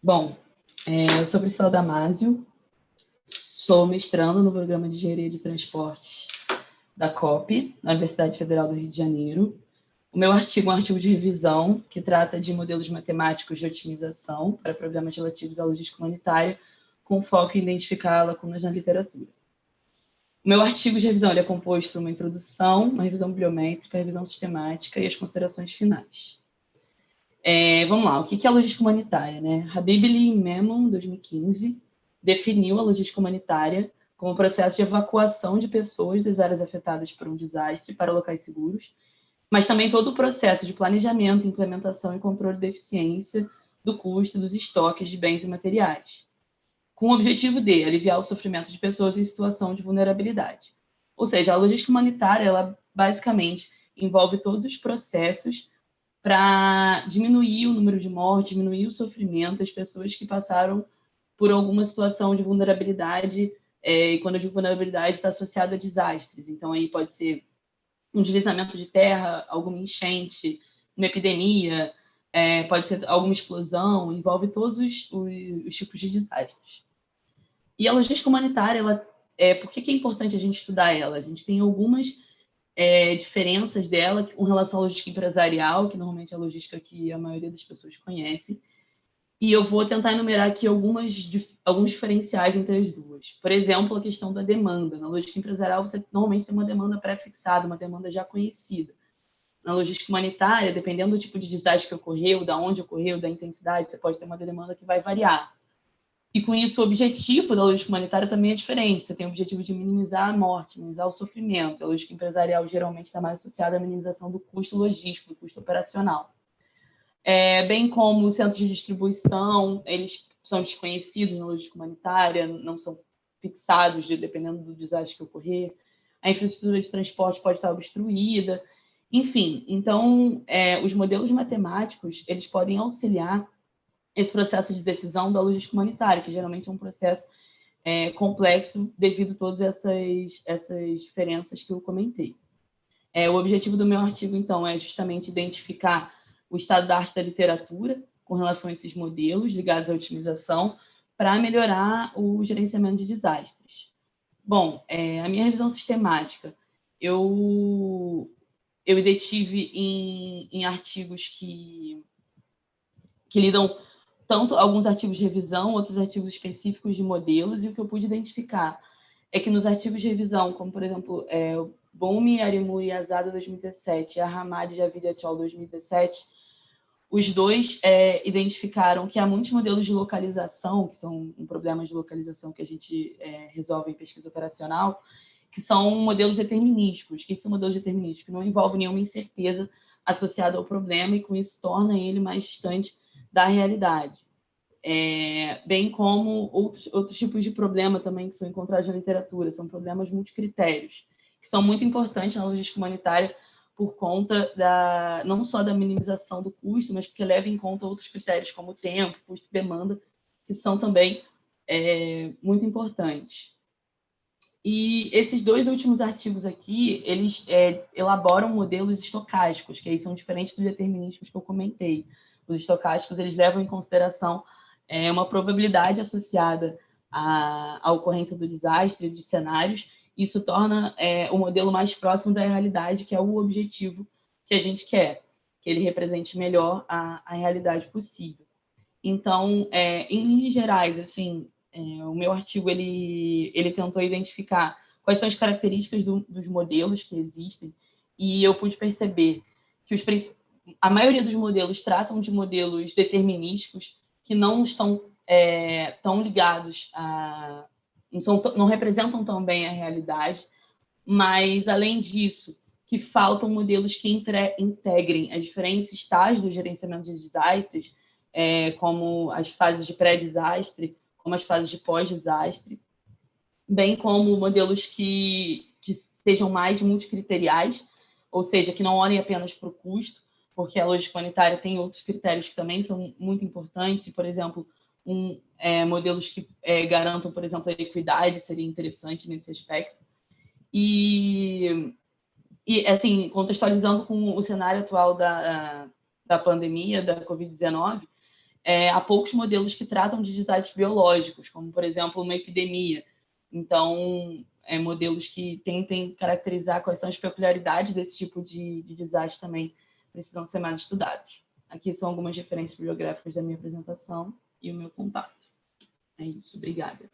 Bom, eu sou Priscila Damasio, sou mestrando no programa de Engenharia de Transportes da COP, na Universidade Federal do Rio de Janeiro. O meu artigo é um artigo de revisão que trata de modelos matemáticos de otimização para problemas relativos à logística humanitária, com foco em identificar lacunas na literatura. O meu artigo de revisão é composto por uma introdução, uma revisão bibliométrica, revisão sistemática e as considerações finais. Vamos lá, o que é a logística humanitária, né? Habibli e Memon, 2015, definiu a logística humanitária como o processo de evacuação de pessoas das áreas afetadas por um desastre para locais seguros, mas também todo o processo de planejamento, implementação e controle da eficiência, do custo dos estoques de bens e materiais, com o objetivo de aliviar o sofrimento de pessoas em situação de vulnerabilidade. Ou seja, a logística humanitária, ela basicamente envolve todos os processos para diminuir o número de mortes, diminuir o sofrimento das pessoas que passaram por alguma situação de vulnerabilidade, e quando eu digo vulnerabilidade, está associada a desastres. Então, aí pode ser um deslizamento de terra, alguma enchente, uma epidemia, pode ser alguma explosão, envolve todos os tipos de desastres. E a logística humanitária, por que é importante a gente estudar ela? A gente tem algumas diferenças dela com relação à logística empresarial, que normalmente é a logística que a maioria das pessoas conhece. E eu vou tentar enumerar aqui alguns diferenciais entre as duas. Por exemplo, a questão da demanda. Na logística empresarial, você normalmente tem uma demanda pré-fixada, uma demanda já conhecida. Na logística humanitária, dependendo do tipo de desastre que ocorreu, da onde ocorreu, da intensidade, você pode ter uma demanda que vai variar. E com isso, o objetivo da logística humanitária também é diferente. Você tem o objetivo de minimizar a morte, minimizar o sofrimento. A logística empresarial geralmente está mais associada à minimização do custo logístico, do custo operacional. Bem como os centros de distribuição, eles são desconhecidos na logística humanitária, não são fixados dependendo do desastre que ocorrer. A infraestrutura de transporte pode estar obstruída. Enfim, então, os modelos matemáticos, eles podem auxiliar esse processo de decisão da logística humanitária, que geralmente é um processo complexo devido a todas essas diferenças que eu comentei. O objetivo do meu artigo, então, é justamente identificar o estado da arte da literatura com relação a esses modelos ligados à otimização para melhorar o gerenciamento de desastres. Bom, a minha revisão sistemática, eu me detive em artigos que lidam tanto alguns artigos de revisão, outros artigos específicos de modelos, e o que eu pude identificar é que nos artigos de revisão, como, por exemplo, Boumi, Arimu e Azada, 2017, e Ahmad e Javid et al., 2017, os dois identificaram que há muitos modelos de localização, que são um problema de localização que a gente resolve em pesquisa operacional, que são modelos determinísticos. O que são modelos determinísticos? Que não envolvem nenhuma incerteza associada ao problema e, com isso, torna ele mais distante da realidade. Bem como outros tipos de problema também que são encontrados na literatura, são problemas multicritérios, que são muito importantes na logística humanitária por conta não só da minimização do custo, mas porque leva em conta outros critérios como tempo, custo e demanda, que são também muito importantes. E esses dois últimos artigos aqui, eles elaboram modelos estocásticos, que aí são diferentes dos determinísticos que eu comentei. Os estocásticos, eles levam em consideração uma probabilidade associada à ocorrência do desastre, de cenários. Isso torna o modelo mais próximo da realidade, que é o objetivo que a gente quer, que ele represente melhor a realidade possível. Então, em linhas gerais, assim, o meu artigo ele tentou identificar quais são as características dos modelos que existem, e eu pude perceber que a maioria dos modelos tratam de modelos determinísticos que não estão tão ligados não representam tão bem a realidade, mas, além disso, que faltam modelos que integrem as diferentes estágios do gerenciamento de desastres, como as fases de pré-desastre, como as fases de pós-desastre, bem como modelos que sejam mais multicriteriais, ou seja, que não olhem apenas para o custo, porque a logística humanitária tem outros critérios que também são muito importantes, e, por exemplo, modelos que garantam, por exemplo, a equidade seria interessante nesse aspecto. E assim, contextualizando com o cenário atual da pandemia, da Covid-19, há poucos modelos que tratam de desastres biológicos, como, por exemplo, uma epidemia. Então, modelos que tentem caracterizar quais são as peculiaridades desse tipo de desastre também precisam ser mais estudados. Aqui são algumas referências bibliográficas da minha apresentação e o meu contato. É isso, obrigada.